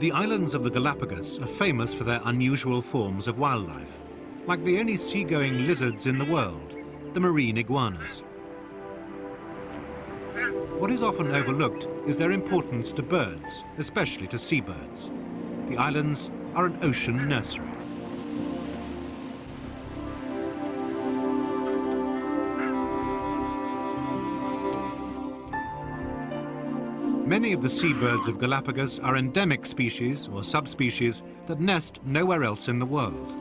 The islands of the Galapagos are famous for their unusual forms of wildlife, like the only seagoing lizards in the world, the marine iguanas. What is often overlooked is their importance to birds, especially to seabirds. The islands are an ocean nursery. Many of the seabirds of Galapagos are endemic species or subspecies that nest nowhere else in the world.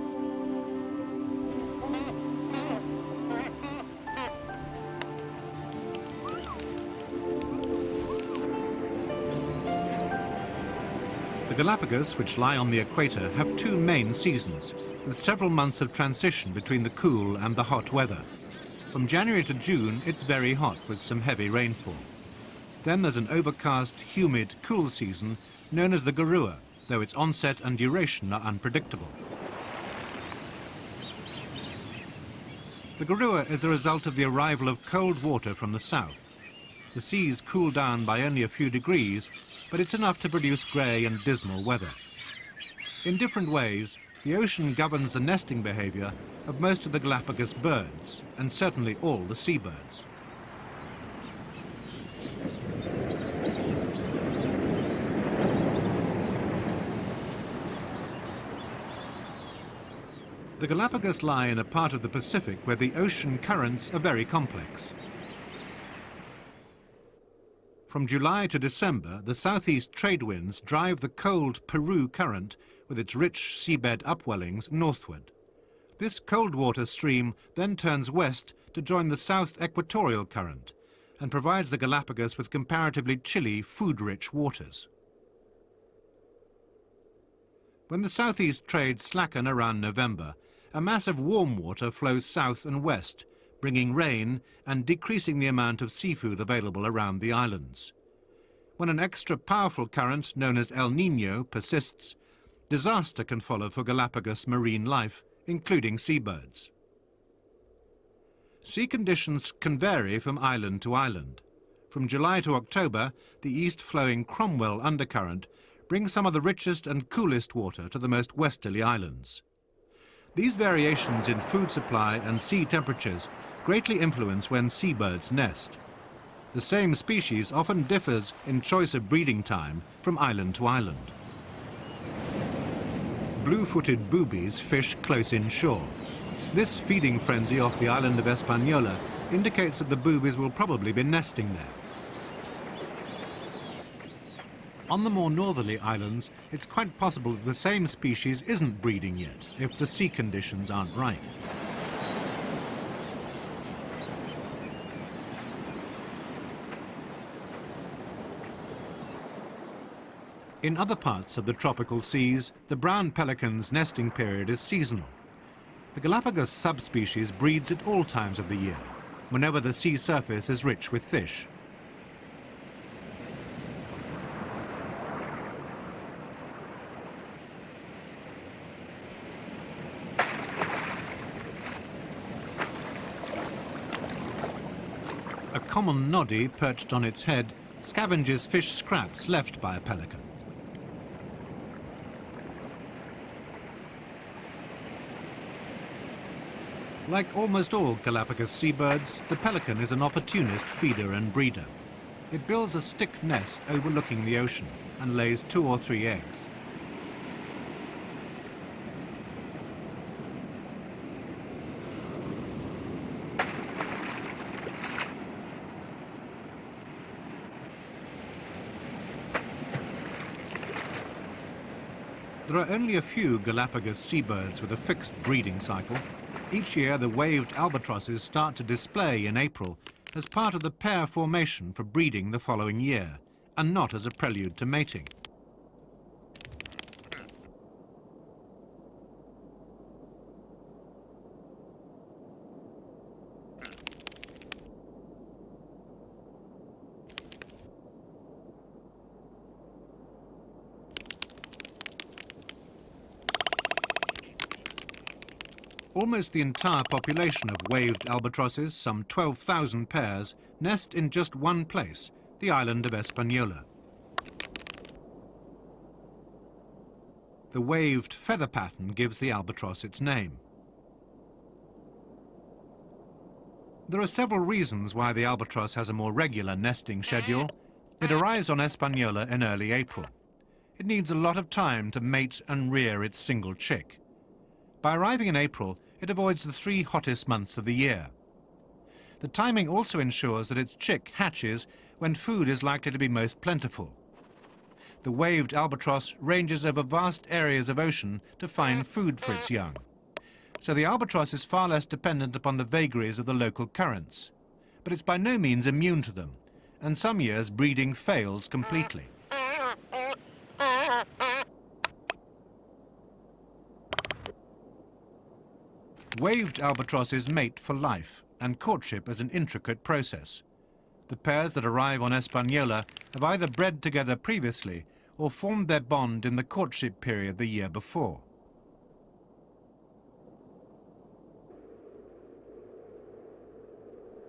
The Galapagos, which lie on the equator, have two main seasons, with several months of transition between the cool and the hot weather. From January to June, it's very hot with some heavy rainfall. Then there's an overcast, humid, cool season known as the Garua, though its onset and duration are unpredictable. The Garua is the result of the arrival of cold water from the south. The seas cool down by only a few degrees, but it's enough to produce grey and dismal weather. In different ways, the ocean governs the nesting behaviour of most of the Galapagos birds, and certainly all the seabirds. The Galapagos lie in a part of the Pacific where the ocean currents are very complex. From July to December, the southeast trade winds drive the cold Peru current with its rich seabed upwellings northward. This cold water stream then turns west to join the south equatorial current and provides the Galapagos with comparatively chilly, food-rich waters. When the southeast trades slacken around November, a mass of warm water flows south and west, bringing rain and decreasing the amount of seafood available around the islands. When an extra powerful current known as El Niño persists, disaster can follow for Galapagos marine life, including seabirds. Sea conditions can vary from island to island. From July to October, the east-flowing Cromwell undercurrent brings some of the richest and coolest water to the most westerly islands. These variations in food supply and sea temperatures greatly influence when seabirds nest. The same species often differs in choice of breeding time from island to island. Blue-footed boobies fish close inshore. This feeding frenzy off the island of Hispaniola indicates that the boobies will probably be nesting there. On the more northerly islands, it's quite possible that the same species isn't breeding yet, if the sea conditions aren't right. In other parts of the tropical seas, the brown pelican's nesting period is seasonal. The Galapagos subspecies breeds at all times of the year, whenever the sea surface is rich with fish. A common noddy perched on its head scavenges fish scraps left by a pelican. Like almost all Galapagos seabirds, the pelican is an opportunist feeder and breeder. It builds a stick nest overlooking the ocean and lays 2 or 3 eggs. There are only a few Galapagos seabirds with a fixed breeding cycle. Each year, the waved albatrosses start to display in April as part of the pair formation for breeding the following year, and not as a prelude to mating. Almost the entire population of waved albatrosses, some 12,000 pairs, nest in just one place, the island of Hispaniola. The waved feather pattern gives the albatross its name. There are several reasons why the albatross has a more regular nesting schedule. It arrives on Hispaniola in early April. It needs a lot of time to mate and rear its single chick. By arriving in April, it avoids the 3 hottest months of the year. The timing also ensures that its chick hatches when food is likely to be most plentiful. The waved albatross ranges over vast areas of ocean to find food for its young. So the albatross is far less dependent upon the vagaries of the local currents. But it's by no means immune to them, and some years breeding fails completely. Waved albatrosses mate for life, and courtship is an intricate process. The pairs that arrive on Hispaniola have either bred together previously or formed their bond in the courtship period the year before.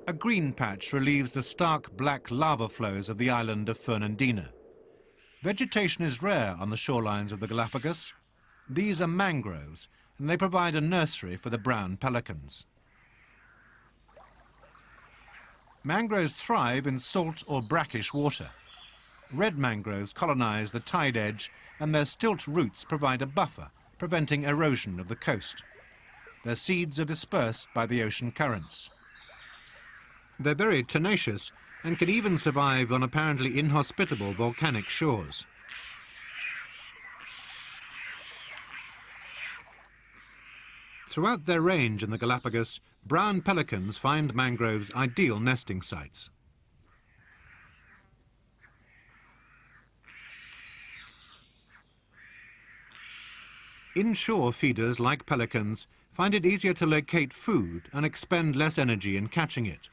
A green patch relieves the stark black lava flows of the island of Fernandina. Vegetation is rare on the shorelines of the Galapagos. These are mangroves, and they provide a nursery for the brown pelicans. Mangroves thrive in salt or brackish water. Red mangroves colonize the tide edge, and their stilt roots provide a buffer, preventing erosion of the coast. Their seeds are dispersed by the ocean currents. They're very tenacious and can even survive on apparently inhospitable volcanic shores. Throughout their range in the Galapagos, brown pelicans find mangroves ideal nesting sites. Inshore feeders, like pelicans, find it easier to locate food and expend less energy in catching it.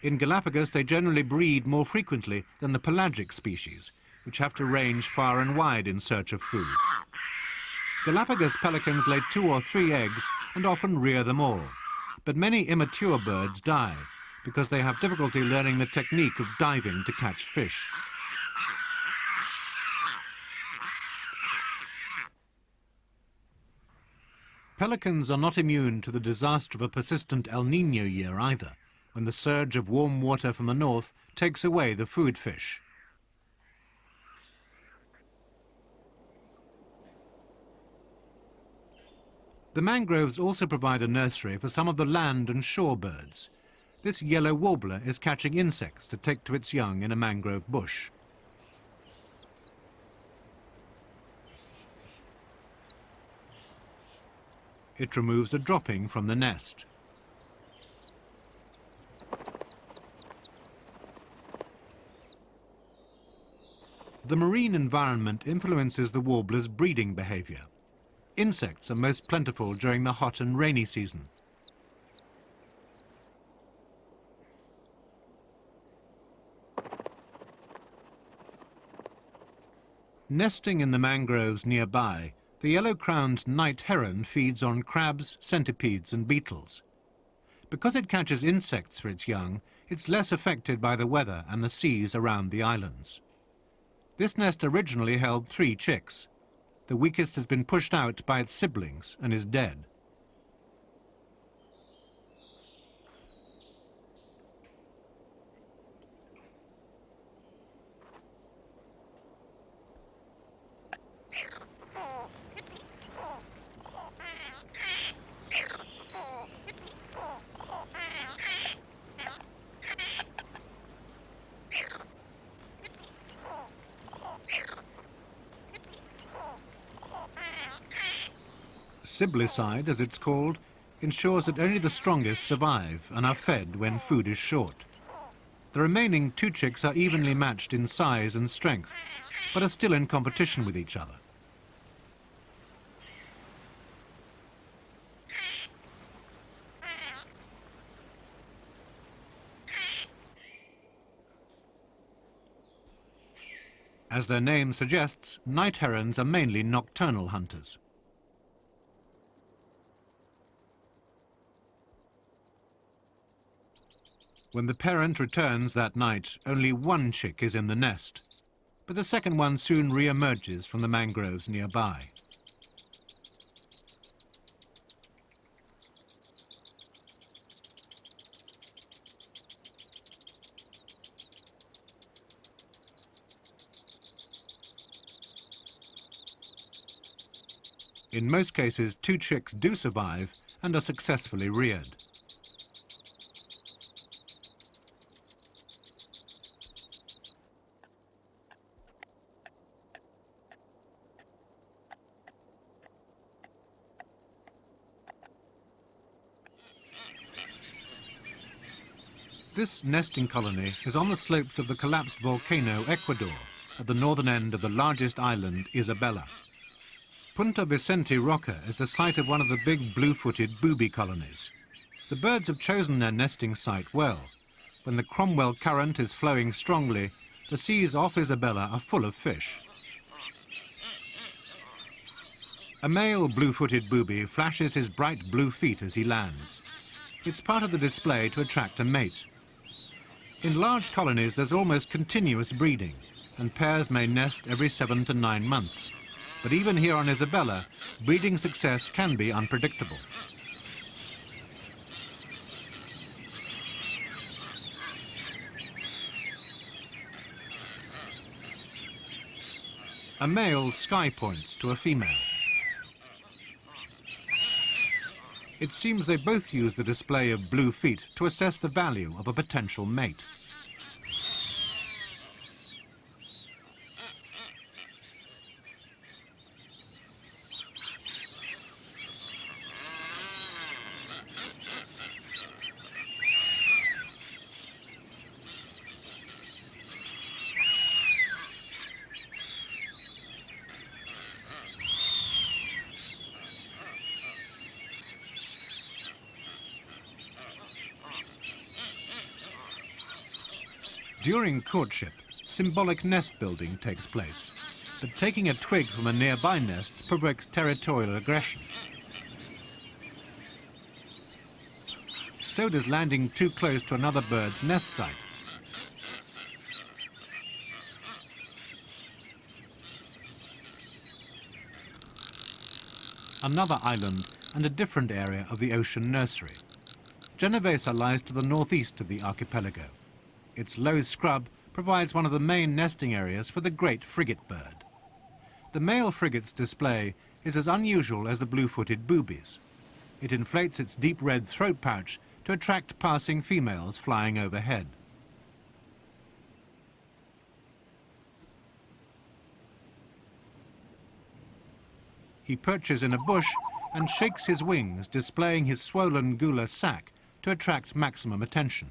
In Galapagos, they generally breed more frequently than the pelagic species, which have to range far and wide in search of food. Galapagos pelicans lay 2 or 3 eggs and often rear them all, but many immature birds die because they have difficulty learning the technique of diving to catch fish. Pelicans are not immune to the disaster of a persistent El Niño year either, when the surge of warm water from the north takes away the food fish. The mangroves also provide a nursery for some of the land and shore birds. This yellow warbler is catching insects to take to its young in a mangrove bush. It removes a dropping from the nest. The marine environment influences the warbler's breeding behavior. Insects are most plentiful during the hot and rainy season. Nesting in the mangroves nearby, the yellow-crowned night heron feeds on crabs, centipedes and beetles. Because it catches insects for its young, it's less affected by the weather and the seas around the islands. This nest originally held 3 chicks. The weakest has been pushed out by its siblings and is dead. Siblicide, as it's called, ensures that only the strongest survive and are fed when food is short. The remaining 2 chicks are evenly matched in size and strength, but are still in competition with each other. As their name suggests, night herons are mainly nocturnal hunters. When the parent returns that night, only 1 chick is in the nest, but the second one soon re-emerges from the mangroves nearby. In most cases, 2 chicks do survive and are successfully reared. This nesting colony is on the slopes of the collapsed volcano Ecuador, at the northern end of the largest island, Isabela. Punta Vicente Roca is the site of one of the big blue-footed booby colonies. The birds have chosen their nesting site well. When the Cromwell current is flowing strongly, the seas off Isabela are full of fish. A male blue-footed booby flashes his bright blue feet as he lands. It's part of the display to attract a mate. In large colonies, there's almost continuous breeding, and pairs may nest every 7 to 9 months. But even here on Isabela, breeding success can be unpredictable. A male sky points to a female. It seems they both use the display of blue feet to assess the value of a potential mate. During courtship, symbolic nest building takes place, but taking a twig from a nearby nest provokes territorial aggression. So does landing too close to another bird's nest site. Another island and a different area of the ocean nursery. Genovesa lies to the northeast of the archipelago. Its low scrub provides one of the main nesting areas for the great frigate bird. The male frigate's display is as unusual as the blue-footed boobies. It inflates its deep red throat pouch to attract passing females flying overhead. He perches in a bush and shakes his wings, displaying his swollen gular sac to attract maximum attention.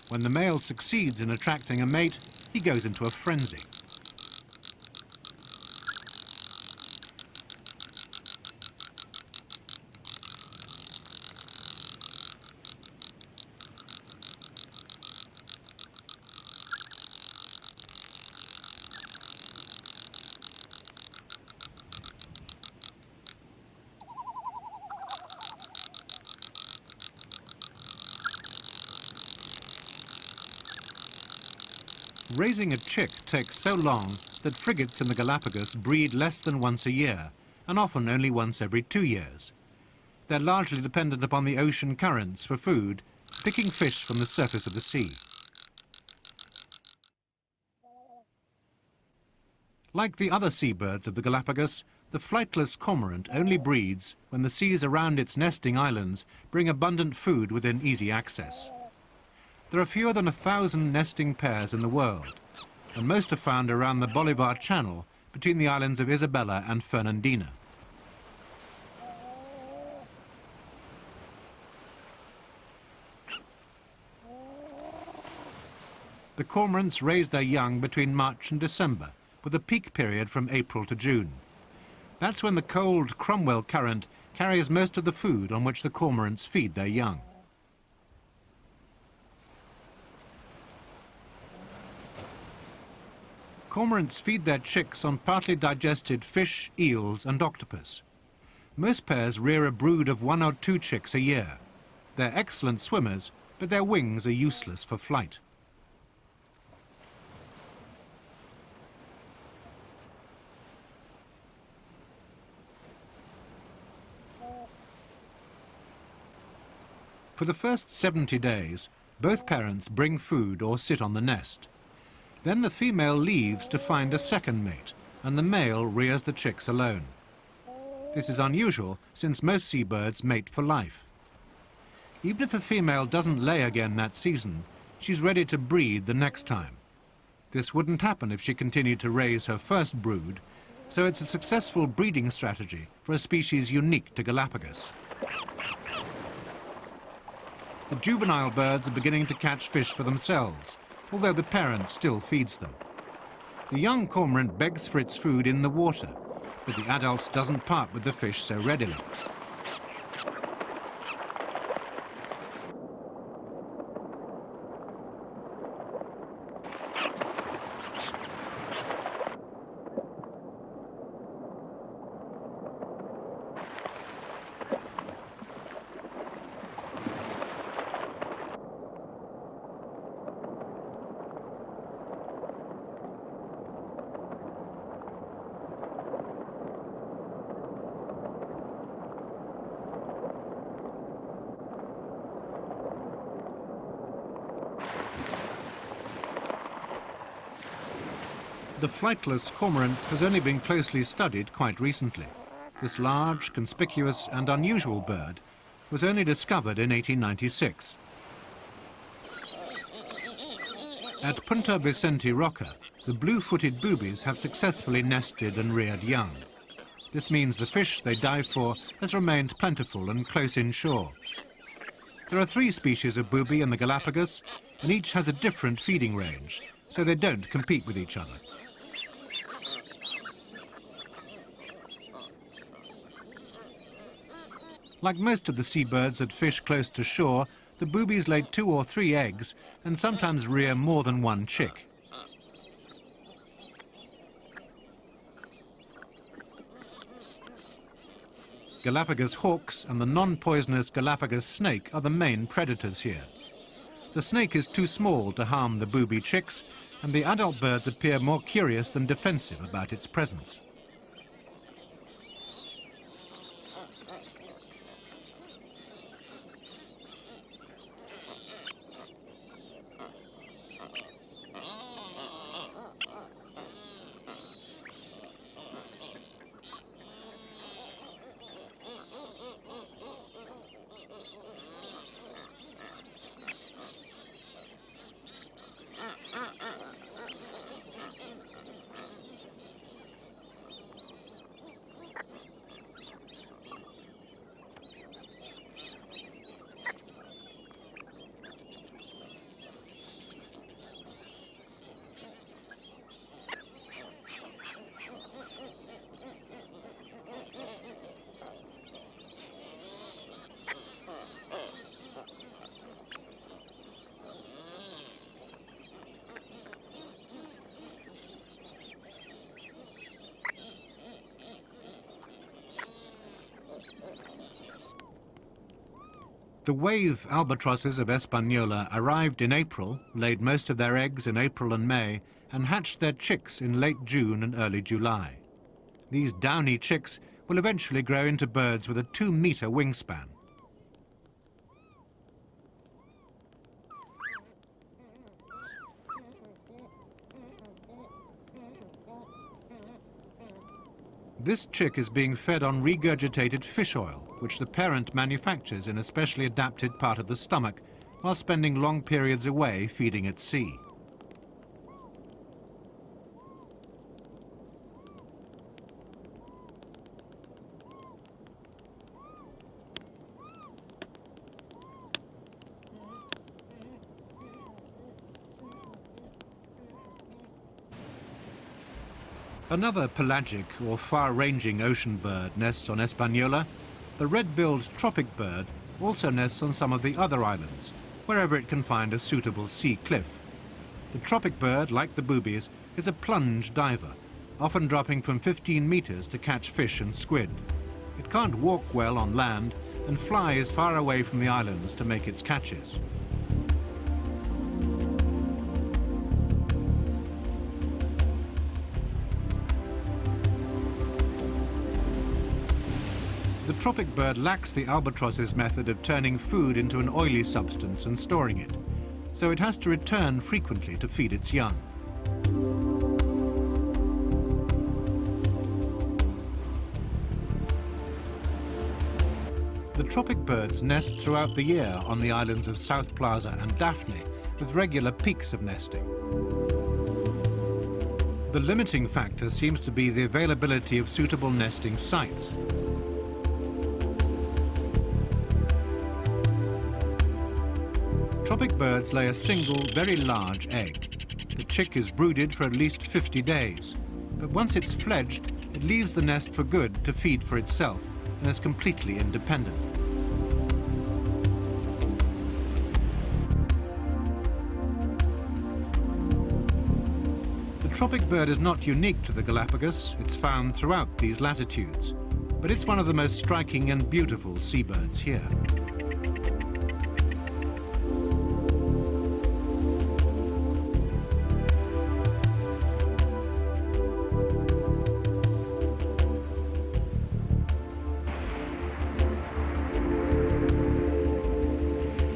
When the male succeeds in attracting a mate, he goes into a frenzy. Raising a chick takes so long that frigates in the Galapagos breed less than once a year, and often only once every 2 years. They're largely dependent upon the ocean currents for food, picking fish from the surface of the sea. Like the other seabirds of the Galapagos, the flightless cormorant only breeds when the seas around its nesting islands bring abundant food within easy access. There are fewer than 1,000 nesting pairs in the world, and most are found around the Bolivar Channel between the islands of Isabela and Fernandina. The cormorants raise their young between March and December, with a peak period from April to June. That's when the cold Cromwell current carries most of the food on which the cormorants feed their young. Cormorants feed their chicks on partly digested fish, eels and octopus. Most pairs rear a brood of 1 or 2 chicks a year. They're excellent swimmers, but their wings are useless for flight. For the first 70 days, Both parents bring food or sit on the nest. Then the female leaves to find a second mate, and the male rears the chicks alone. This is unusual, since most seabirds mate for life. Even if a female doesn't lay again that season, she's ready to breed the next time. This wouldn't happen if she continued to raise her first brood, so it's a successful breeding strategy for a species unique to Galapagos. The juvenile birds are beginning to catch fish for themselves, although the parent still feeds them. The young cormorant begs for its food in the water, but the adult doesn't part with the fish so readily. The flightless cormorant has only been closely studied quite recently. This large, conspicuous and unusual bird was only discovered in 1896. At Punta Vicente Roca, the blue-footed boobies have successfully nested and reared young. This means the fish they dive for has remained plentiful and close inshore. There are 3 species of booby in the Galapagos, and each has a different feeding range, so they don't compete with each other. Like most of the seabirds that fish close to shore, the boobies lay 2 or 3 eggs and sometimes rear more than one chick. Galapagos hawks and the non-poisonous Galapagos snake are the main predators here. The snake is too small to harm the booby chicks, and the adult birds appear more curious than defensive about its presence. The wave albatrosses of Hispaniola arrived in April, laid most of their eggs in April and May, and hatched their chicks in late June and early July. These downy chicks will eventually grow into birds with a 2-meter wingspan. This chick is being fed on regurgitated fish oil, which the parent manufactures in a specially adapted part of the stomach, while spending long periods away feeding at sea. Another pelagic or far-ranging ocean bird nests on Hispaniola. The red-billed tropic bird also nests on some of the other islands, wherever it can find a suitable sea cliff. The tropic bird, like the boobies, is a plunge diver, often dropping from 15 meters to catch fish and squid. It can't walk well on land and flies far away from the islands to make its catches. The tropic bird lacks the albatross's method of turning food into an oily substance and storing it. so it has to return frequently to feed its young. The tropic birds nest throughout the year on the islands of South Plaza and Daphne, with regular peaks of nesting. The limiting factor seems to be the availability of suitable nesting sites. Tropic birds lay a single, very large egg. The chick is brooded for at least 50 days, but once it's fledged, it leaves the nest for good to feed for itself and is completely independent. The tropic bird is not unique to the Galapagos. It's found throughout these latitudes, but it's one of the most striking and beautiful seabirds here.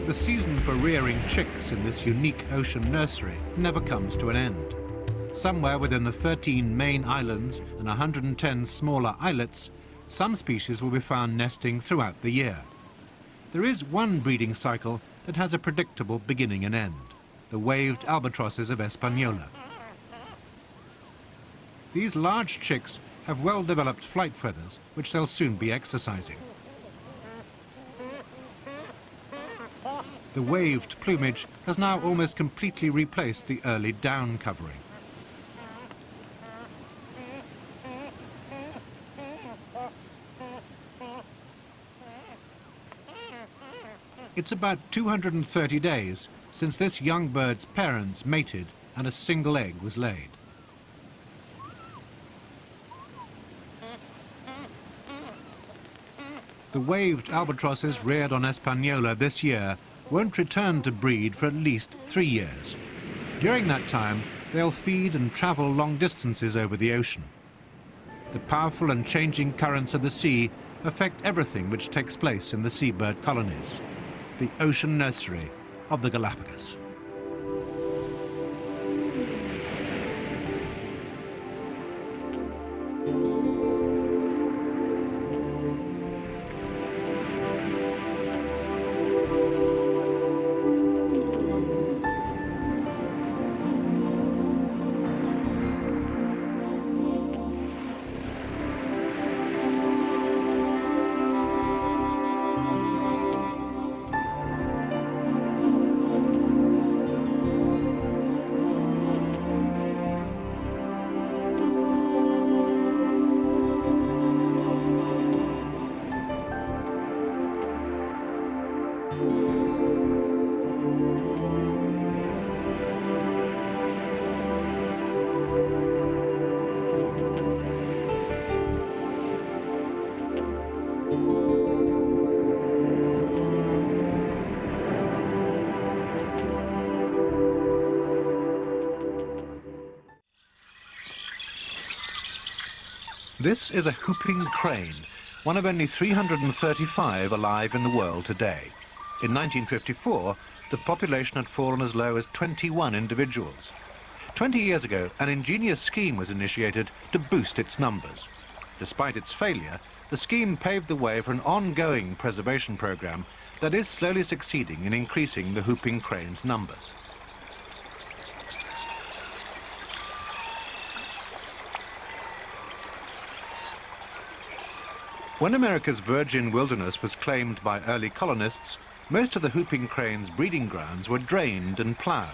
The season for rearing chicks in this unique ocean nursery never comes to an end. Somewhere within the 13 main islands and 110 smaller islets, some species will be found nesting throughout the year. There is one breeding cycle that has a predictable beginning and end, the waved albatrosses of Hispaniola. These large chicks have well-developed flight feathers, which they'll soon be exercising. The waved plumage has now almost completely replaced the early down covering. It's about 230 days since this young bird's parents mated and a single egg was laid. The waved albatrosses reared on Hispaniola this year won't return to breed for at least 3 years. During that time, they'll feed and travel long distances over the ocean. The powerful and changing currents of the sea affect everything which takes place in the seabird colonies, the ocean nursery of the Galapagos. This is a whooping crane, one of only 335 alive in the world today. In 1954, the population had fallen as low as 21 individuals. 20 years ago, an ingenious scheme was initiated to boost its numbers. Despite its failure, the scheme paved the way for an ongoing preservation program that is slowly succeeding in increasing the whooping crane's numbers. When America's virgin wilderness was claimed by early colonists, most of the whooping crane's breeding grounds were drained and ploughed.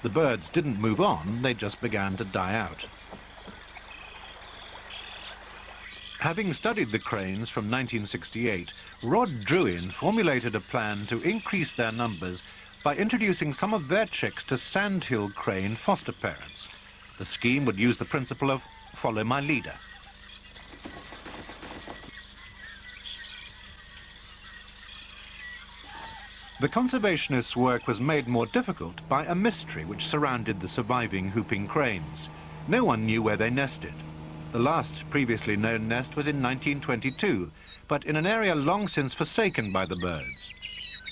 The birds didn't move on, they just began to die out. Having studied the cranes from 1968, Rod Druin formulated a plan to increase their numbers by introducing some of their chicks to sandhill crane foster parents. The scheme would use the principle of follow my leader. The conservationists' work was made more difficult by a mystery which surrounded the surviving whooping cranes. No one knew where they nested. The last previously known nest was in 1922, but in an area long since forsaken by the birds.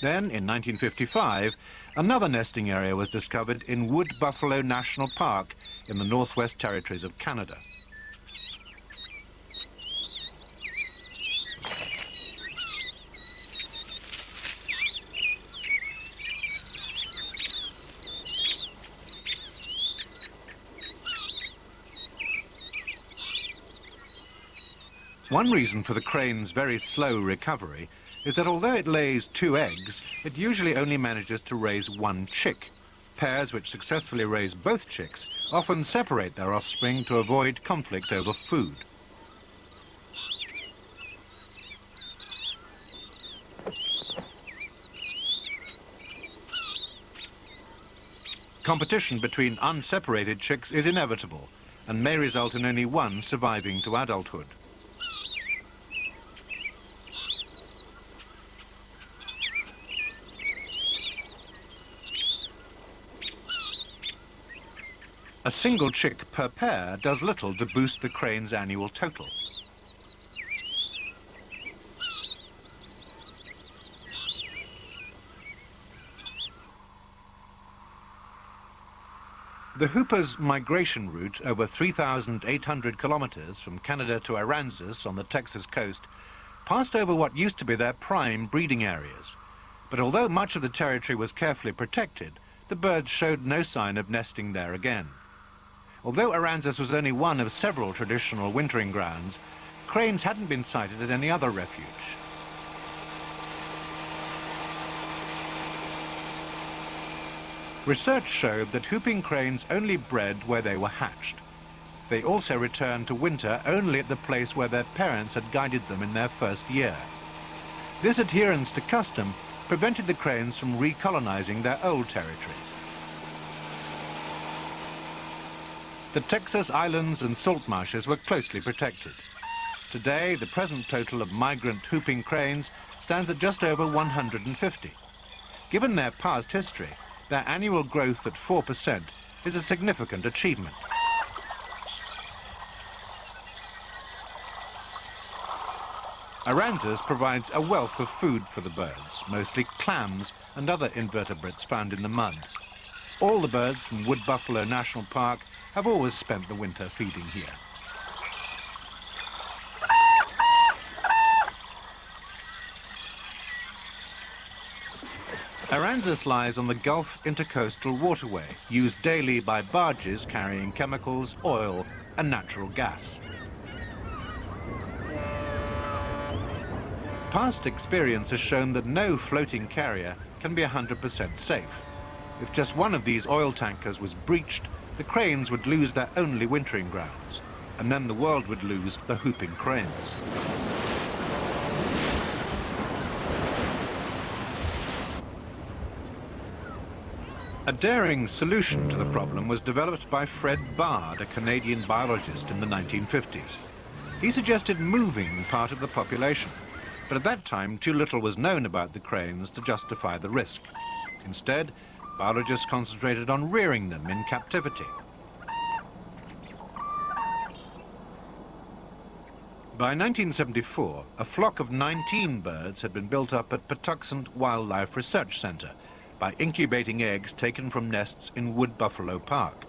Then, in 1955, another nesting area was discovered in Wood Buffalo National Park in the Northwest Territories of Canada. One reason for the crane's very slow recovery is that although it lays 2 eggs, it usually only manages to raise 1 chick. Pairs which successfully raise both chicks often separate their offspring to avoid conflict over food. Competition between unseparated chicks is inevitable and may result in only one surviving to adulthood. A single chick per pair does little to boost the crane's annual total. The Hooper's migration route over 3,800 kilometers from Canada to Aransas on the Texas coast passed over what used to be their prime breeding areas. But although much of the territory was carefully protected, the birds showed no sign of nesting there again. Although Aransas was only one of several traditional wintering grounds, cranes hadn't been sighted at any other refuge. Research showed that whooping cranes only bred where they were hatched. They also returned to winter only at the place where their parents had guided them in their first year. This adherence to custom prevented the cranes from recolonizing their old territories. The Texas islands and salt marshes were closely protected. Today, the present total of migrant whooping cranes stands at just over 150. Given their past history, their annual growth at 4% is a significant achievement. Aransas provides a wealth of food for the birds, mostly clams and other invertebrates found in the mud. All the birds from Wood Buffalo National Park have always spent the winter feeding here. Aransas lies on the Gulf Intercoastal Waterway, used daily by barges carrying chemicals, oil and natural gas. Past experience has shown that no floating carrier can be 100% safe. If just one of these oil tankers was breached, the cranes would lose their only wintering grounds, and then the world would lose the whooping cranes. A daring solution to the problem was developed by Fred Bard, a Canadian biologist in the 1950s. He suggested moving part of the population, but at that time too little was known about the cranes to justify the risk. Instead, biologists concentrated on rearing them in captivity. By 1974, a flock of 19 birds had been built up at Patuxent Wildlife Research Center by incubating eggs taken from nests in Wood Buffalo Park.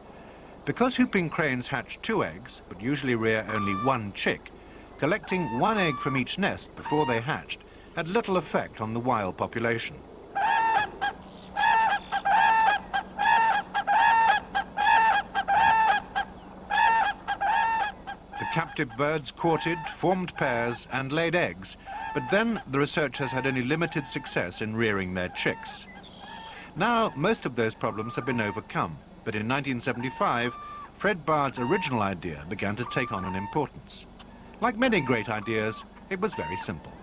Because whooping cranes hatch 2 eggs, but usually rear only 1 chick, collecting 1 egg from each nest before they hatched had little effect on the wild population. Captive birds courted, formed pairs and laid eggs, but then the researchers had only limited success in rearing their chicks. Now most of those problems have been overcome, but in 1975 Fred Bard's original idea began to take on an importance. Like many great ideas, it was very simple.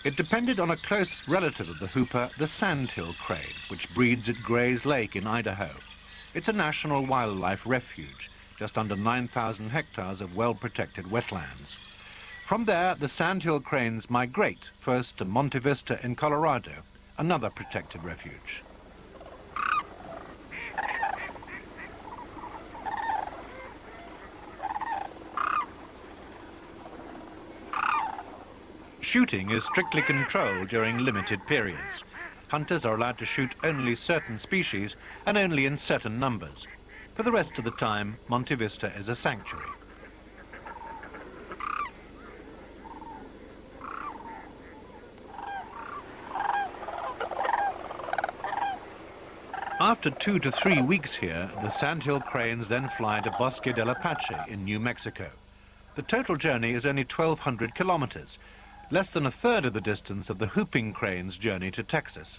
It depended on a close relative of the whooper, the sandhill crane, which breeds at Gray's Lake in Idaho. It's a national wildlife refuge, just under 9,000 hectares of well-protected wetlands. From there, the sandhill cranes migrate first to Monte Vista in Colorado, another protected refuge. Shooting is strictly controlled during limited periods. Hunters are allowed to shoot only certain species and only in certain numbers. For the rest of the time, Monte Vista is a sanctuary. After 2 to 3 weeks here, the sandhill cranes then fly to Bosque del Apache in New Mexico. The total journey is only 1,200 kilometers, less than a third of the distance of the whooping crane's journey to Texas.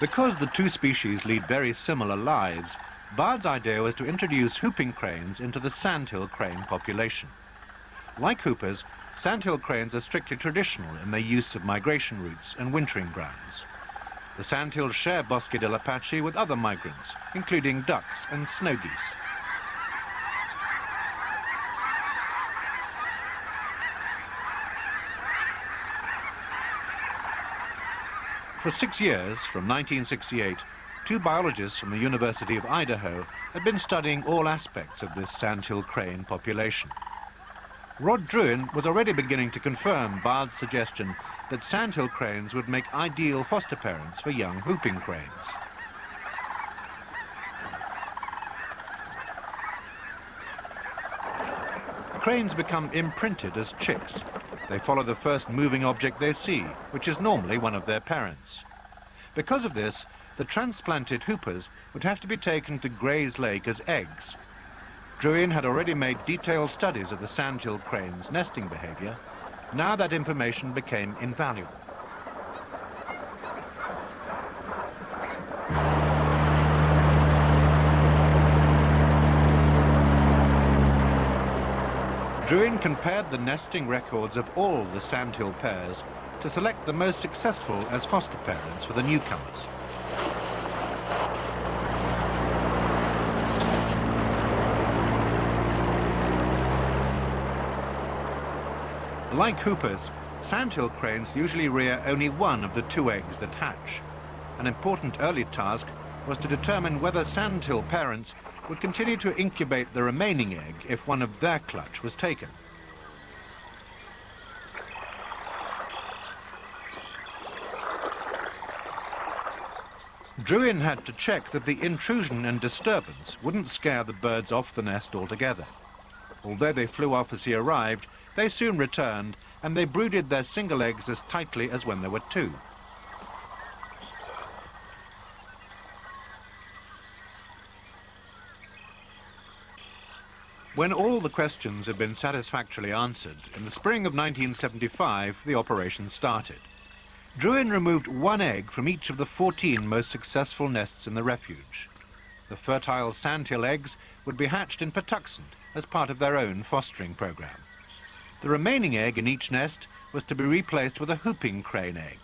Because the two species lead very similar lives, Bard's idea was to introduce whooping cranes into the sandhill crane population. Like hoopers, sandhill cranes are strictly traditional in their use of migration routes and wintering grounds. The sandhills share Bosque del Apache with other migrants, including ducks and snow geese. For 6 years, from 1968, 2 biologists from the University of Idaho had been studying all aspects of this sandhill crane population. Rod Druin was already beginning to confirm Bard's suggestion that sandhill cranes would make ideal foster parents for young whooping cranes. Cranes become imprinted as chicks. They follow the first moving object they see, which is normally one of their parents. Because of this, the transplanted hoopers would have to be taken to Gray's Lake as eggs. Druin had already made detailed studies of the sandhill crane's nesting behavior. Now that information became invaluable. Druin compared the nesting records of all the sandhill pairs to select the most successful as foster parents for the newcomers. Like hoopers, sandhill cranes usually rear only one of the 2 eggs that hatch. An important early task was to determine whether sandhill parents would continue to incubate the remaining egg if one of their clutch was taken. Druin had to check that the intrusion and disturbance wouldn't scare the birds off the nest altogether. Although they flew off as he arrived, they soon returned, and they brooded their single eggs as tightly as when there were 2. When all the questions had been satisfactorily answered, in the spring of 1975, the operation started. Druin removed 1 egg from each of the 14 most successful nests in the refuge. The fertile sandhill eggs would be hatched in Patuxent as part of their own fostering program. The remaining egg in each nest was to be replaced with a whooping crane egg,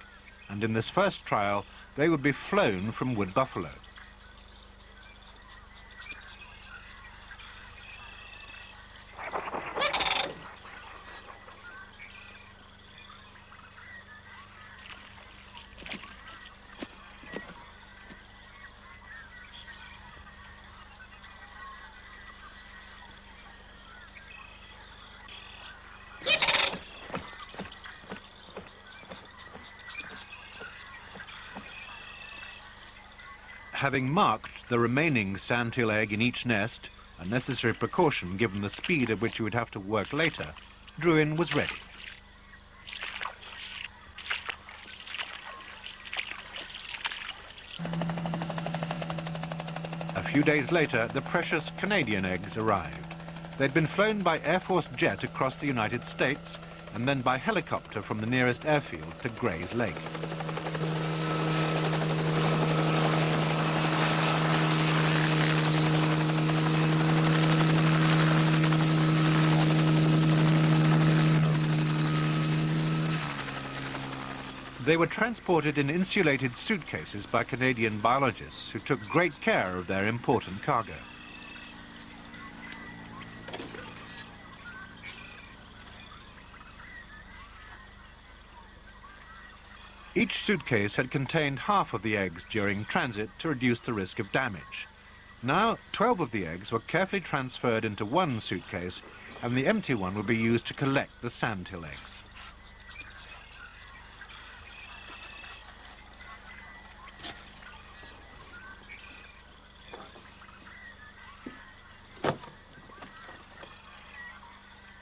and in this first trial, they would be flown from wood buffalo. Having marked the remaining sandhill egg in each nest, a necessary precaution given the speed at which he would have to work later, Druin was ready. A few days later, the precious Canadian eggs arrived. They'd been flown by Air Force jet across the United States and then by helicopter from the nearest airfield to Gray's Lake. They were transported in insulated suitcases by Canadian biologists who took great care of their important cargo. Each suitcase had contained half of the eggs during transit to reduce the risk of damage. Now, 12 of the eggs were carefully transferred into one suitcase, and the empty one would be used to collect the sandhill eggs.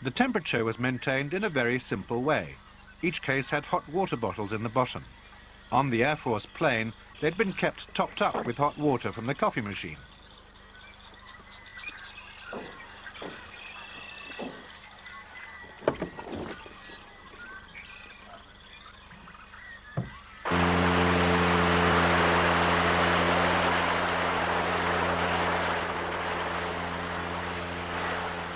The temperature was maintained in a very simple way. Each case had hot water bottles in the bottom. On the Air Force plane, they'd been kept topped up with hot water from the coffee machine.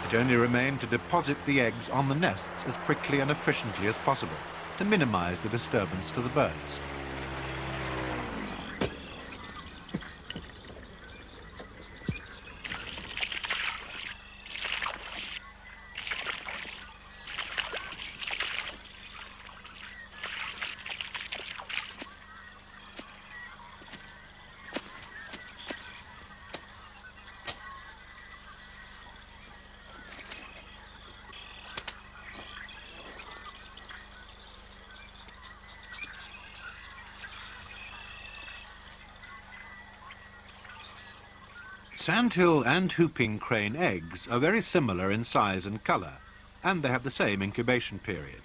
It only remained to deposit the eggs on the nests as quickly and efficiently as possible to minimize the disturbance to the birds. Sandhill and whooping crane eggs are very similar in size and colour, and they have the same incubation period.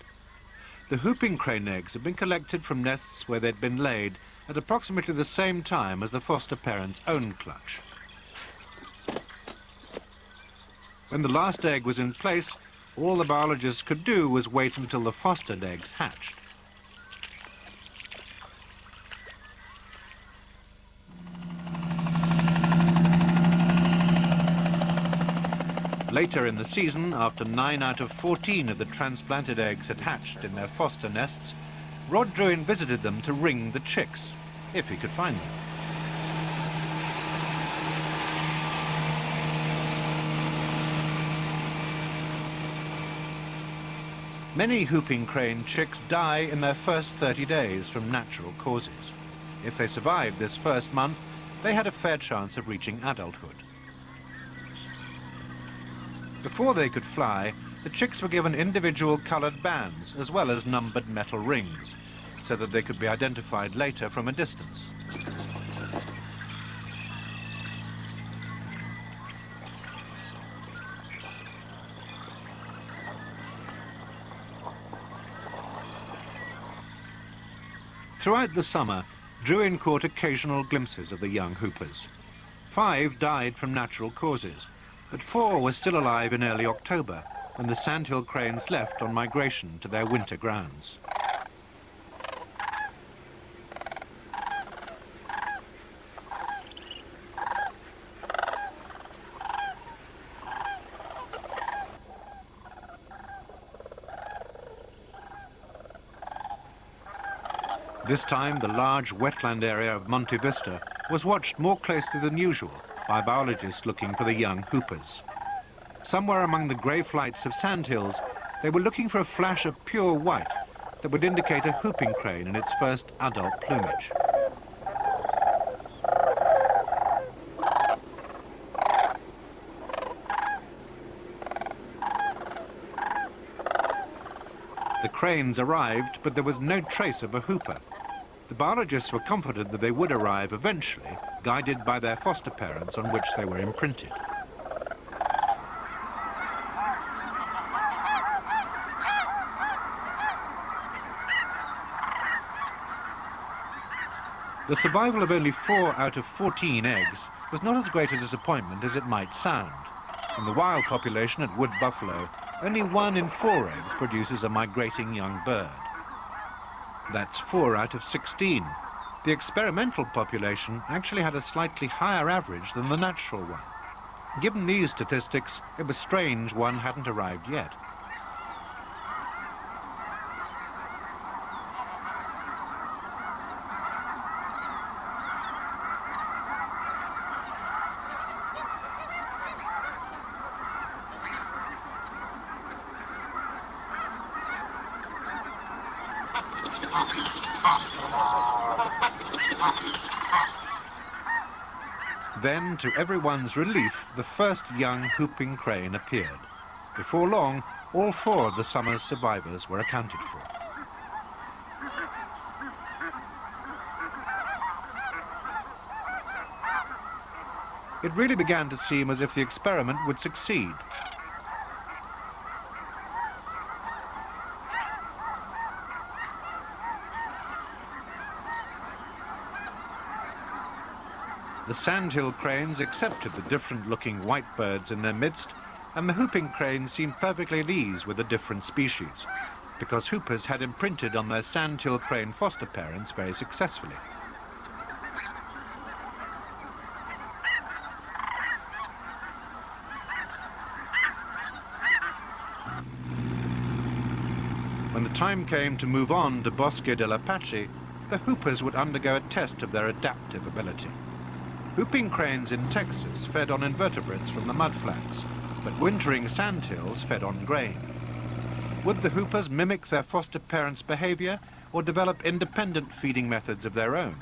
The whooping crane eggs have been collected from nests where they'd been laid at approximately the same time as the foster parent's own clutch. When the last egg was in place, all the biologists could do was wait until the fostered eggs hatched. Later in the season, after 9 out of 14 of the transplanted eggs had hatched in their foster nests, Rod Druin visited them to ring the chicks, if he could find them. Many whooping crane chicks die in their first 30 days from natural causes. If they survived this first month, they had a fair chance of reaching adulthood. Before they could fly, the chicks were given individual coloured bands as well as numbered metal rings, so that they could be identified later from a distance. Throughout the summer, Druin caught occasional glimpses of the young hoopers. 5 died from natural causes, but 4 were still alive in early October when the sandhill cranes left on migration to their winter grounds. This time, the large wetland area of Monte Vista was watched more closely than usual by biologists looking for the young hoopers. Somewhere among the grey flights of sandhills, they were looking for a flash of pure white that would indicate a whooping crane in its first adult plumage. The cranes arrived, but there was no trace of a hooper. The biologists were confident that they would arrive eventually, guided by their foster parents on which they were imprinted. The survival of only 4 out of 14 eggs was not as great a disappointment as it might sound. In the wild population at Wood Buffalo, only 1 in 4 eggs produces a migrating young bird. That's 4 out of 16. The experimental population actually had a slightly higher average than the natural one. Given these statistics, it was strange one hadn't arrived yet. Then, to everyone's relief, the first young whooping crane appeared. Before long, all 4 of the summer's survivors were accounted for. It really began to seem as if the experiment would succeed. The sandhill cranes accepted the different-looking white birds in their midst, and the whooping cranes seemed perfectly at ease with the different species, because hoopers had imprinted on their sandhill crane foster parents very successfully. When the time came to move on to Bosque dell'Apache, the hoopers would undergo a test of their adaptive ability. Whooping cranes in Texas fed on invertebrates from the mudflats, but wintering sandhills fed on grain. Would the hoopers mimic their foster parents' behavior or develop independent feeding methods of their own?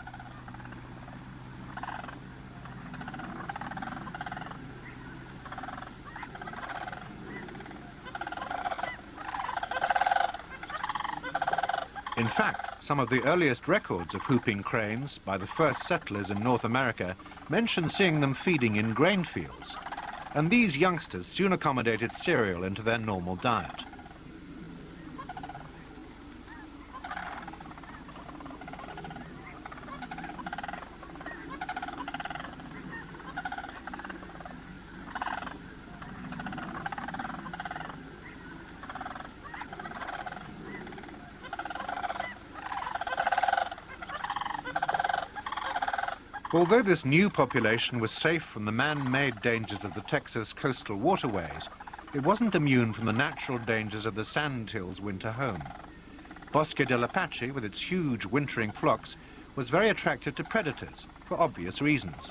In fact, some of the earliest records of whooping cranes by the first settlers in North America mention seeing them feeding in grain fields, and these youngsters soon accommodated cereal into their normal diet. Although this new population was safe from the man-made dangers of the Texas coastal waterways, it wasn't immune from the natural dangers of the sandhills' winter home. Bosque dell'Apache, with its huge wintering flocks, was very attractive to predators, for obvious reasons.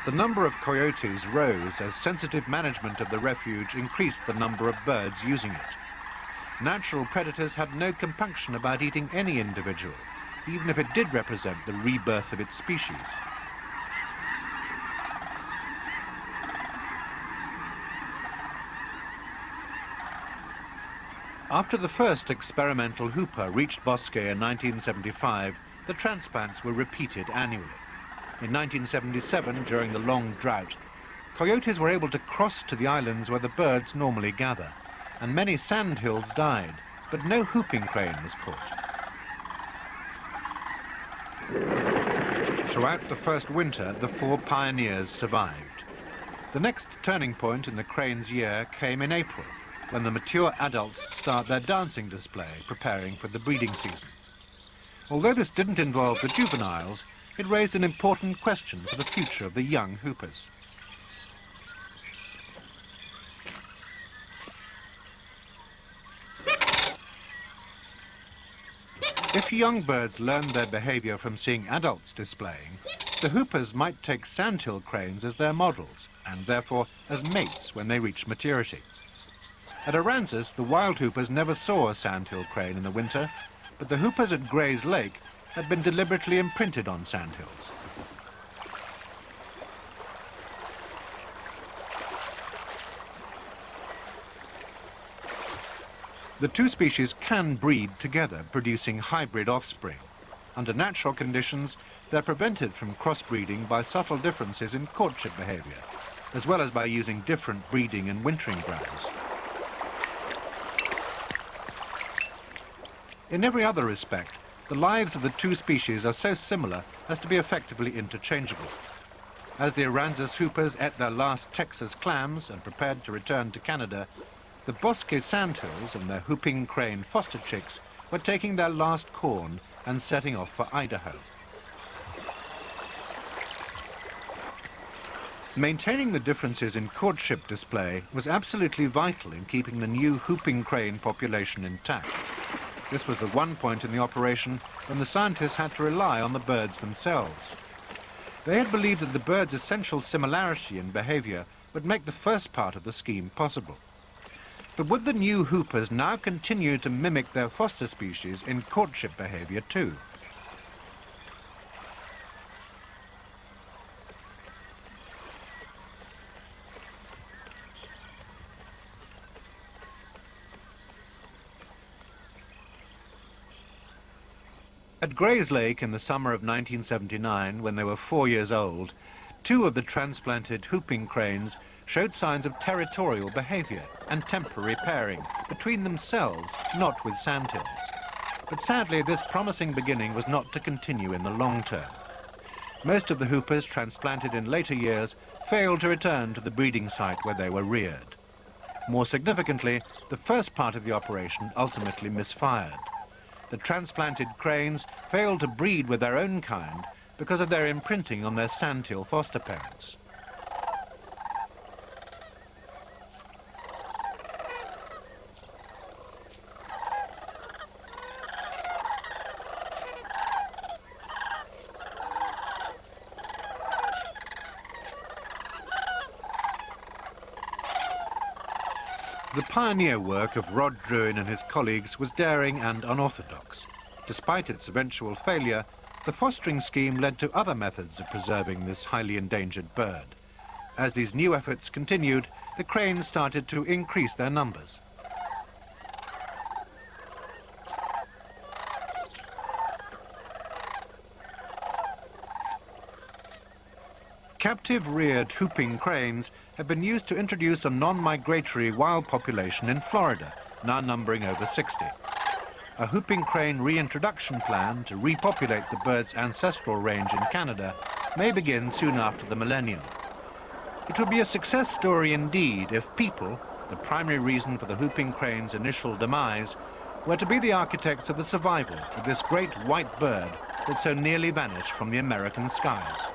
The number of coyotes rose as sensitive management of the refuge increased the number of birds using it. Natural predators had no compunction about eating any individual, even if it did represent the rebirth of its species. After the first experimental hooper reached Bosque in 1975, the transplants were repeated annually. In 1977, during the long drought, coyotes were able to cross to the islands where the birds normally gather, and many sandhills died, but no whooping crane was caught. Throughout the first winter, the 4 pioneers survived. The next turning point in the crane's year came in April, when the mature adults start their dancing display, preparing for the breeding season. Although this didn't involve the juveniles, it raised an important question for the future of the young hoopers. If young birds learned their behavior from seeing adults displaying, the hoopers might take sandhill cranes as their models, and therefore as mates when they reach maturity. At Aransas, the wild hoopers never saw a sandhill crane in the winter, but the hoopers at Gray's Lake had been deliberately imprinted on sandhills. The 2 species can breed together, producing hybrid offspring. Under natural conditions, they're prevented from crossbreeding by subtle differences in courtship behavior, as well as by using different breeding and wintering grounds. In every other respect, the lives of the 2 species are so similar as to be effectively interchangeable. As the Aransas hoopers ate their last Texas clams and prepared to return to Canada, the Bosque sandhills and their whooping crane foster chicks were taking their last corn and setting off for Idaho. Maintaining the differences in courtship display was absolutely vital in keeping the new whooping crane population intact. This was the one point in the operation when the scientists had to rely on the birds themselves. They had believed that the bird's essential similarity in behaviour would make the first part of the scheme possible. But would the new hoopers now continue to mimic their foster species in courtship behaviour too? At Gray's Lake in the summer of 1979, when they were 4 years old, 2 of the transplanted whooping cranes showed signs of territorial behaviour and temporary pairing between themselves, not with sandhills. But sadly, this promising beginning was not to continue in the long term. Most of the hoopers transplanted in later years failed to return to the breeding site where they were reared. More significantly, the first part of the operation ultimately misfired. The transplanted cranes failed to breed with their own kind because of their imprinting on their sandhill foster parents. The pioneer work of Rod Druin and his colleagues was daring and unorthodox. Despite its eventual failure, the fostering scheme led to other methods of preserving this highly endangered bird. As these new efforts continued, the cranes started to increase their numbers. Captive reared whooping cranes have been used to introduce a non-migratory wild population in Florida, now numbering over 60. A whooping crane reintroduction plan to repopulate the bird's ancestral range in Canada may begin soon after the millennium. It would be a success story indeed if people, the primary reason for the whooping crane's initial demise, were to be the architects of the survival of this great white bird that so nearly vanished from the American skies.